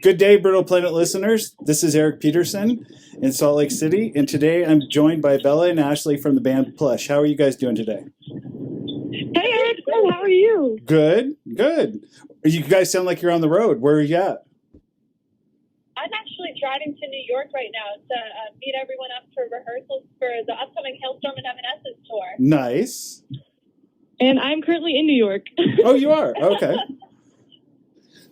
Good day, Brittle Planet listeners. This is Eric Peterson in Salt Lake City, and today I'm joined by Bella and Ashley from the band Plush. How are you guys doing today? Hey, Eric. Good. How are you? Good, good. You guys sound like you're on the road. Where are you at? I'm actually driving to New York right now to meet everyone up for rehearsals for the upcoming Hailstorm and Evanescence tour. Nice. And I'm currently in New York. Oh, you are? Okay.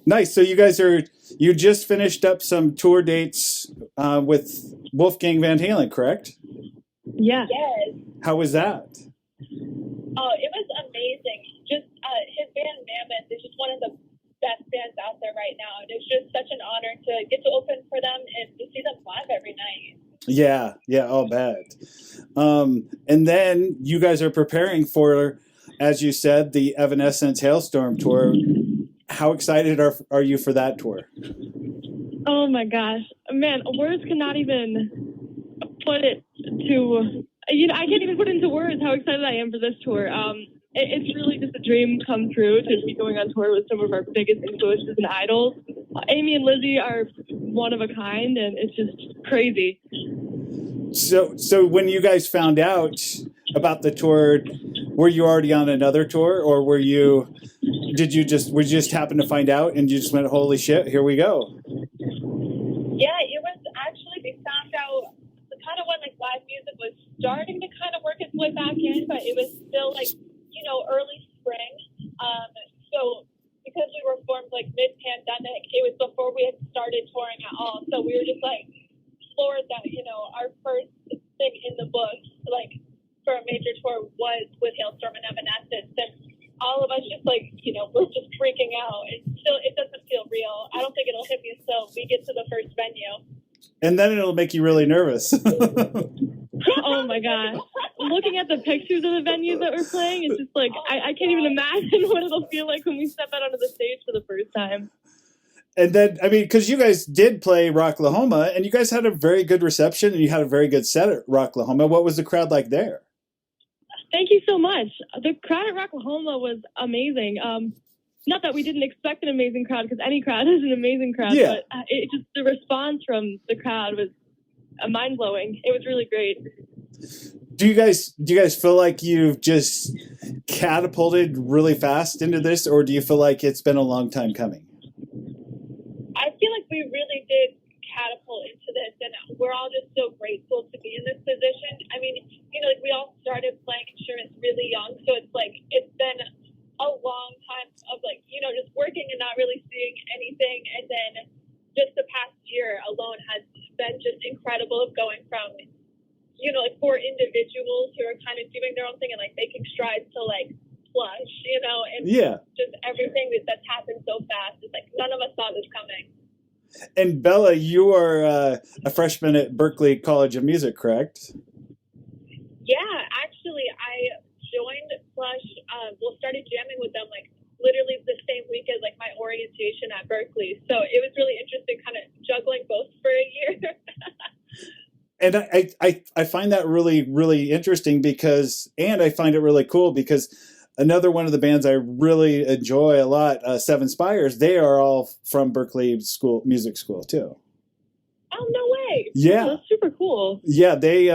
Nice. So you just finished up some tour dates with Wolfgang Van Halen, correct? Yeah. Yes. How was that? Oh, it was amazing. Just his band Mammoth is just one of the best bands out there right now. And it's just such an honor to get to open for them and to see them live every night. Yeah, I'll bet. And then you guys are preparing for, as you said, the Evanescence Hailstorm tour. How excited are you for that tour? Oh my gosh, man, words cannot even put it to. I can't even put into words how excited I am for this tour. It's really just a dream come true to be going on tour with some of our biggest influences and idols. Amy and Lizzie are one of a kind, and it's just crazy. So when you guys found out about the tour, were you already on another tour, or were you just happen to find out and you just went, holy shit, here we go? Yeah, it was actually, we found out kind of when like live music was starting to kind of work its way back in, but it was still like, early spring. So because we were formed like mid-pandemic, it was before we had started touring at all. So we were just like floored that, our first thing in the books, like for a major tour was with Hailstorm and Evanescence. And all of us just like, we're just freaking out. And still, it doesn't feel real. I don't think it'll hit me until we get to the first venue. And then it'll make you really nervous. Oh my God. Looking at the pictures of the venues that we're playing, it's just like, I can't even imagine what it'll feel like when we step out onto the stage for the first time. And then, because you guys did play Rocklahoma, and you guys had a very good reception, and you had a very good set at Rocklahoma. What was the crowd like there? Thank you so much. The crowd at Rocklahoma was amazing. Not that we didn't expect an amazing crowd, because any crowd is an amazing crowd, yeah. But the response from the crowd was mind-blowing. It was really great. Do you guys feel like you've just catapulted really fast into this, or do you feel like it's been a long time coming? I feel like we really did catapult into this, and we're all just so grateful to be in this position. I mean, like we all started playing instruments really young, so it's like it's been a long time of like, just working and not really seeing anything, and then just the past year alone has been just incredible of going from, like 4 individuals who are kind of doing their own thing and like making strides to like Plush, and just everything that's happened so fast. It's like none of us saw this coming. And Bella, you are a freshman at Berklee College of Music, correct? Yeah, actually, I joined Plush. Started jamming with them like literally the same week as like my orientation at Berklee. So it was really interesting, kind of juggling both for a year. And I find that really, really interesting and I find it really cool because another one of the bands I really enjoy a lot, Seven Spires, they are all from Berklee Music School too. Oh, no way. Yeah. Oh, that's super cool. Yeah, they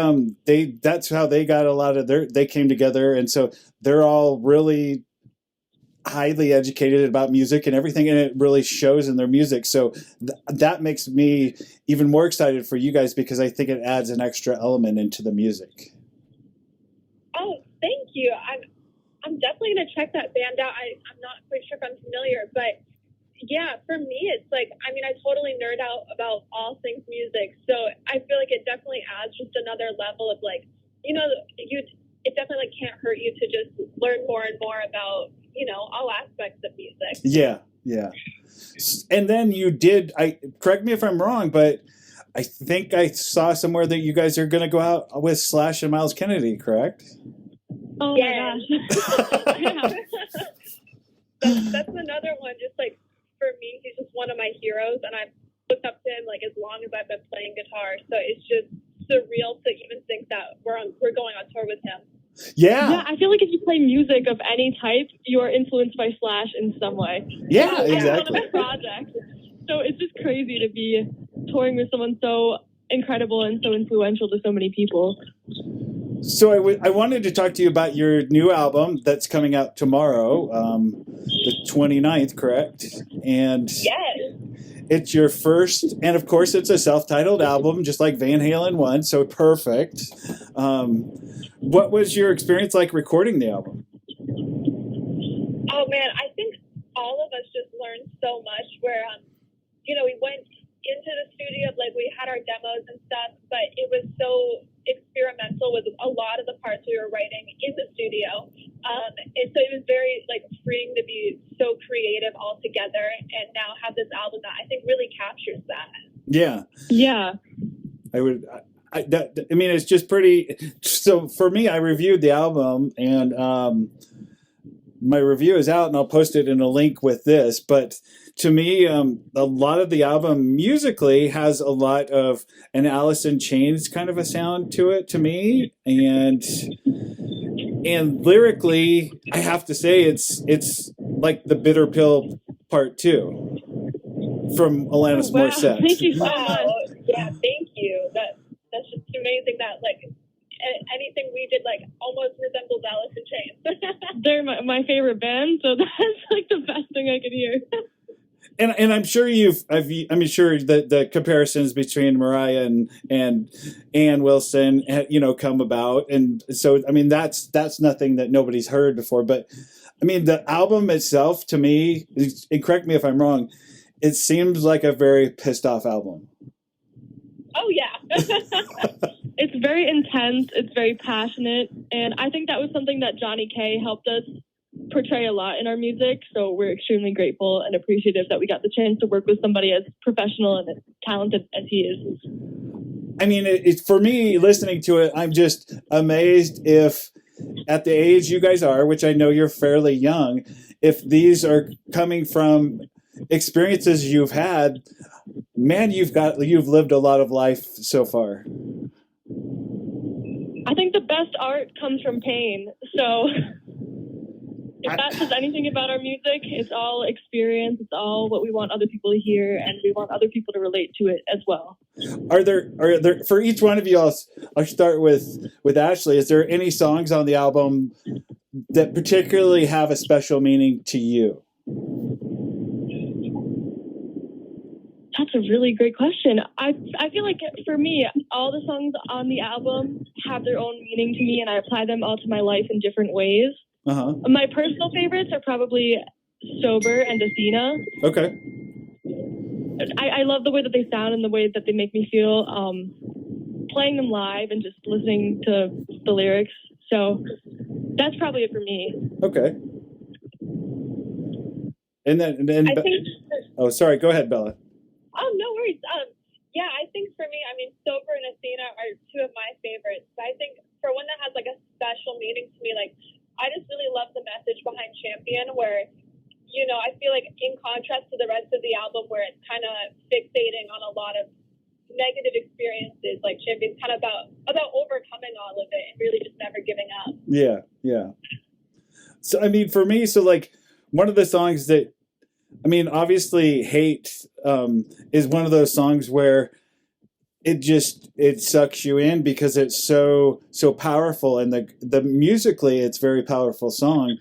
that's how they got a lot of they came together, and so they're all really highly educated about music and everything, and it really shows in their music. So that makes me even more excited for you guys because I think it adds an extra element into the music. Oh, thank you. I'm definitely gonna check that band out. I'm not quite sure if I'm familiar, but yeah, for me, it's like, I totally nerd out about all things music. So I feel like it definitely adds just another level of like, it definitely like can't hurt you to just learn more and more about, all aspects of music. Yeah. And then you did, correct me if I'm wrong, but I think I saw somewhere that you guys are going to go out with Slash and Miles Kennedy, correct? Oh my gosh. Yeah. That's another one. Just like for me, he's just one of my heroes, and I've looked up to him like as long as I've been playing guitar. So it's just surreal to even think that we're going on tour with him. Yeah, I feel like if you play music of any type, you're influenced by Slash in some way. Yeah, exactly. One of his projects. So it's just crazy to be touring with someone so incredible and so influential to so many people. So I wanted to talk to you about your new album that's coming out tomorrow, the 29th, correct? And Yes. it's your first, and of course it's a self-titled album, just like Van Halen 1, so perfect. What was your experience like recording the album? Oh man, I think all of us just learned so much. Where we went into the studio, like we had our demos and stuff, but it was so experimental with a lot of the parts we were writing in the studio. And so it was very freeing to be so creative all together, and now have this album that I think really captures that. Yeah. Yeah. I mean, it's just pretty. So for me, I reviewed the album, and my review is out, and I'll post it in a link with this. But to me, a lot of the album musically has a lot of an Alice in Chains kind of a sound to it, to me, and lyrically, I have to say it's like the Bitter Pill Part 2 from Alanis Wow. Morissette. Thank you so Wow. much. Yeah, thank you. That's just amazing that anything we did almost resembles Alice in Chains. They're my favorite band, so that's the best thing I could hear. And I'm sure I'm sure that the comparisons between Mariah and Ann Wilson, come about, and so I mean that's nothing that nobody's heard before. But I mean the album itself, to me, and correct me if I'm wrong, it seems like a very pissed off album. Oh yeah. It's very intense. It's very passionate, and I think that was something that Johnny K helped us portray a lot in our music. So we're extremely grateful and appreciative that we got the chance to work with somebody as professional and as talented as he is. I mean, it's for me listening to it, I'm just amazed if at the age you guys are, which I know you're fairly young, if these are coming from experiences you've had. Man, you've lived a lot of life so far. I think the best art comes from pain. So if that says anything about our music, it's all experience. It's all what we want other people to hear, and we want other people to relate to it as well. Are there for each one of you? I'll start with Ashley. Is there any songs on the album that particularly have a special meaning to you? That's a really great question. I feel like for me, all the songs on the album have their own meaning to me, and I apply them all to my life in different ways. Uh-huh. My personal favorites are probably Sober and Athena. Okay. I love the way that they sound and the way that they make me feel playing them live and just listening to the lyrics. So that's probably it for me. Okay. And then I think. oh, sorry. Go ahead, Bella. Oh, no worries. Yeah, I think for me, Sober and Athena are two of my favorites. I think for one that has a special meaning to me, I just really love the message behind Champion, where, I feel like in contrast to the rest of the album, where it's kind of fixating on a lot of negative experiences, Champion's kind of about overcoming all of it and really just never giving up. Yeah, yeah. So, I mean, for me, one of the songs that, obviously Hate is one of those songs where it sucks you in because it's so powerful, and the musically it's a very powerful song,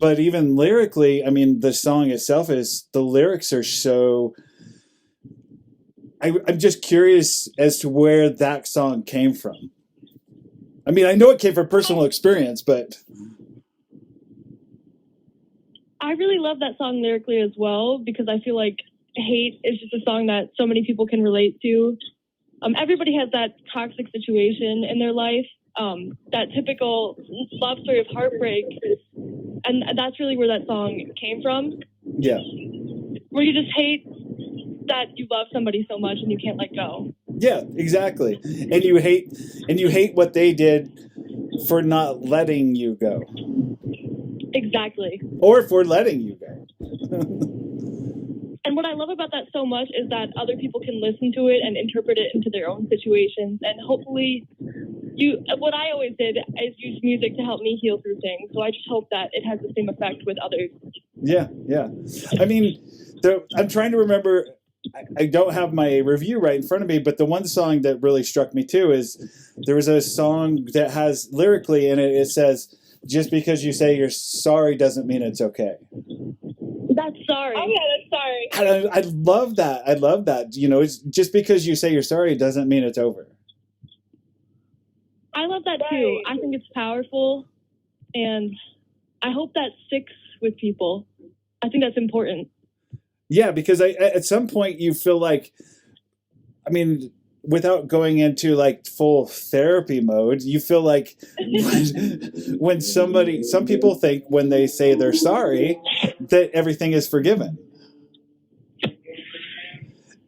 but even lyrically, the song itself the lyrics are so. I'm just curious as to where that song came from. I know it came from personal experience, but I really love that song lyrically as well, because I feel like Hate is just a song that so many people can relate to. Everybody has that toxic situation in their life, that typical love story of heartbreak, and that's really where that song came from. Yeah. Where you just hate that you love somebody so much and you can't let go. Yeah, exactly. And you hate what they did for not letting you go. Exactly. Or for letting you go. And what I love about that so much is that other people can listen to it and interpret it into their own situations. And hopefully, what I always did is use music to help me heal through things. So I just hope that it has the same effect with others. Yeah, yeah. I'm trying to remember. I don't have my review right in front of me, but the one song that really struck me too is there was a song that has lyrically in it. It says, "Just because you say you're sorry doesn't mean it's okay." That's sorry. Oh yeah, that's sorry. I love that. I love that. You know, it's just because you say you're sorry doesn't mean it's over. I love that too. Right. I think it's powerful, and I hope that sticks with people. I think that's important. Yeah, because at some point you feel like, I mean, without going into like full therapy mode, you feel like when some people think when they say they're sorry that everything is forgiven. Right,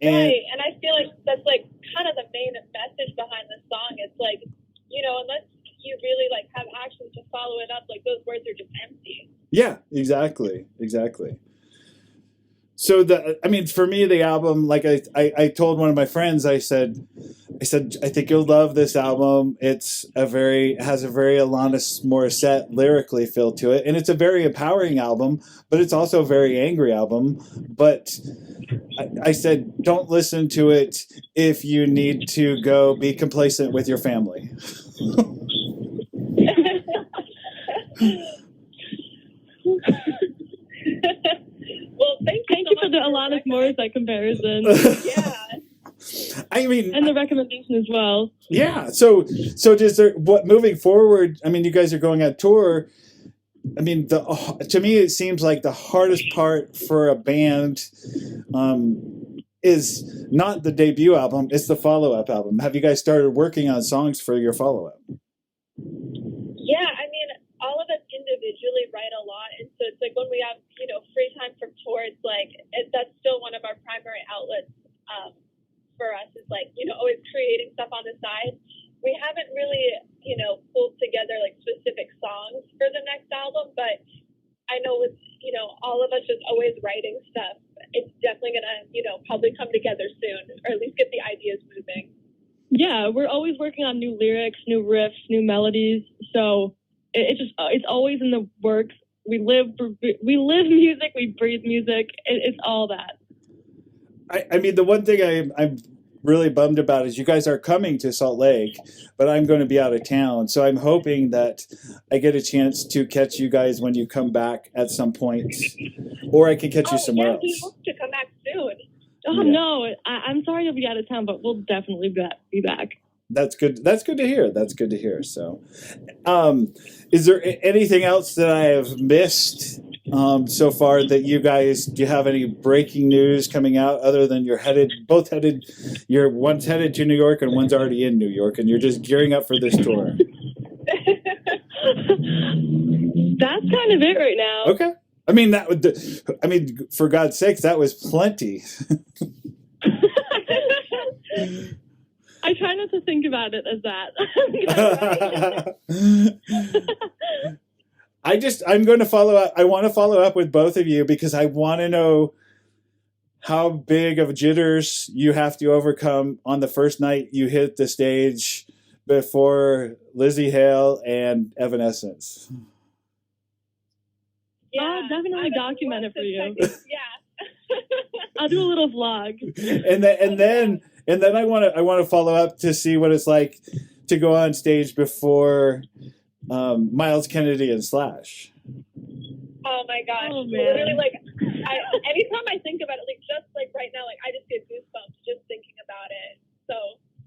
and I feel like that's like kind of the main message behind the song. It's like, you know, unless you really like have actions to follow it up, like those words are just empty. Yeah, exactly. So for me, the album, like I told one of my friends, I said, I think you'll love this album. It has a very Alanis Morissette lyrically feel to it, and it's a very empowering album, but it's also a very angry album. But I said, don't listen to it if you need to go be complacent with your family. Well, thank you for the Alanis Morissette comparison. Yeah. I mean, and the recommendation as well. Yeah. So moving forward? I mean, you guys are going on tour. I mean, to me, it seems like the hardest part for a band is not the debut album; it's the follow-up album. Have you guys started working on songs for your follow-up? Yeah, I mean, all of us individually write a lot, and so it's like when we have, you know, free time from tour, it's like that's still one of our primary outlets for us. Is like, you know, always creating stuff on the side. We haven't really, you know, pulled together like specific songs for the next album, but I know with, you know, all of us just always writing stuff, it's definitely gonna, you know, probably come together soon, or at least get the ideas moving. Yeah, we're always working on new lyrics, new riffs, new melodies. So it's always in the works. We live music, we breathe music. It's all that. I mean, the one thing I'm really bummed about is you guys are coming to Salt Lake, but I'm going to be out of town. So I'm hoping that I get a chance to catch you guys when you come back at some point, or I can catch you somewhere else. We hope to come back soon. Oh, yeah. No, I'm sorry you'll be out of town, but we'll definitely be back. That's good. That's good to hear. That's good to hear. So, is there anything else that I have missed so far that you guys, do you have any breaking news coming out other than one's headed to New York and one's already in New York and you're just gearing up for this tour? That's kind of it right now. Okay. I mean, for God's sakes, that was plenty. I try not to think about it as that. I'm going to follow up. I want to follow up with both of you because I want to know how big of jitters you have to overcome on the first night you hit the stage before Lizzie Hale and Evanescence. Yeah, I'll definitely document it for you. Yeah. I'll do a little vlog. And then I want to follow up to see what it's like to go on stage before Miles Kennedy and Slash. Oh my gosh! Oh, man. Literally, like, anytime I think about it, like just like right now, like I just get goosebumps just thinking about it. So,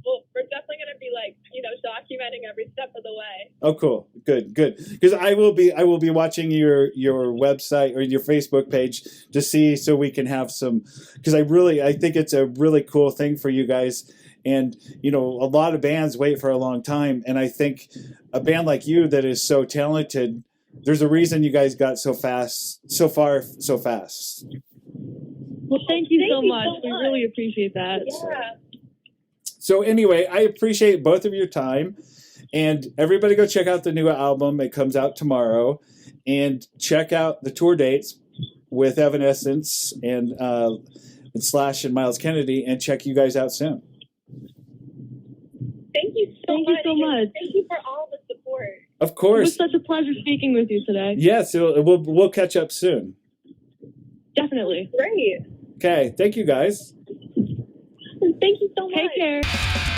well, we're definitely gonna be like, you know, documenting every step of the way. Oh, cool, good. Because I will be watching your website or your Facebook page to see, so we can have some. Because I think it's a really cool thing for you guys. And, you know, a lot of bands wait for a long time. And I think a band like you that is so talented, there's a reason you guys got so fast. Well, thank you so much. We really appreciate that. Yeah. So anyway, I appreciate both of your time. And everybody go check out the new album. It comes out tomorrow. And check out the tour dates with Evanescence and Slash and Miles Kennedy. And check you guys out soon. Thank you so much. Thank you for all the support. Of course. It was such a pleasure speaking with you today. Yes, we'll catch up soon. Definitely. Great. Okay, thank you guys. Thank you so much. Take care.